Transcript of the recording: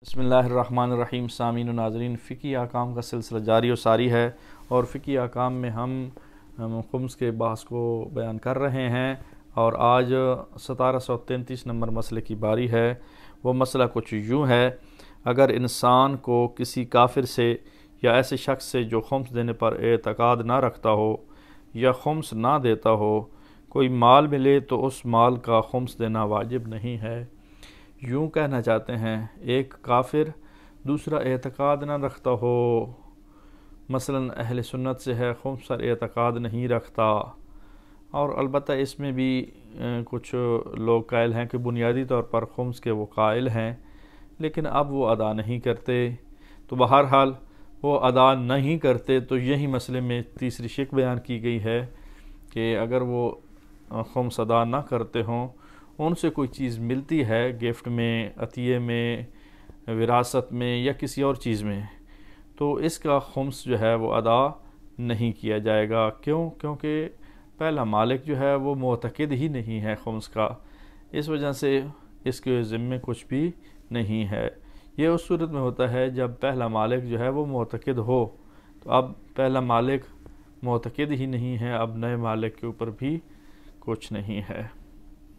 بسم اللہ الرحمن الرحیم۔ سامعین و ناظرین، فقہی احکام کا سلسلہ جاری و ساری ہے اور فقہی احکام میں ہم خمس کے بحث کو بیان کر رہے ہیں، اور آج 1733 نمبر مسئلے کی باری ہے۔ وہ مسئلہ کچھ یوں ہے: اگر انسان کو کسی کافر سے یا ایسے شخص سے جو خمس دینے پر اعتقاد نہ رکھتا ہو یا خمس نہ دیتا ہو کوئی مال ملے تو اس مال کا خمس دینا واجب نہیں ہے۔ یوں کہنا چاہتے ہیں، ایک کافر دوسرا اعتقاد نہ رکھتا ہو، مثلا اہل سنت سے ہے، خمس پر اعتقاد نہیں رکھتا، اور البتہ اس میں بھی کچھ لوگ قائل ہیں کہ بنیادی طور پر خمس کے وہ قائل ہیں، لیکن اب وہ ادا نہیں کرتے۔ تو بہرحال وہ ادا نہیں کرتے تو یہی مسئلے میں تیسری شق بیان کی گئی ہے کہ اگر وہ خمس ادا نہ کرتے ہوں، ان سے کوئی چیز ملتی ہے گفٹ میں، عطیے میں، وراثت میں یا کسی اور چیز میں، تو اس کا خمس جو ہے وہ ادا نہیں کیا جائے گا۔ کیونکہ پہلا مالک جو ہے وہ معتقد ہی نہیں ہے خمس کا، اس وجہ سے اس کے ذمے کچھ بھی نہیں ہے۔ یہ اس صورت میں ہوتا ہے جب پہلا مالک جو ہے وہ معتقد ہو، تو اب پہلا مالک معتقد ہی نہیں ہے، اب نئے مالک کے اوپر بھی کچھ نہیں ہے۔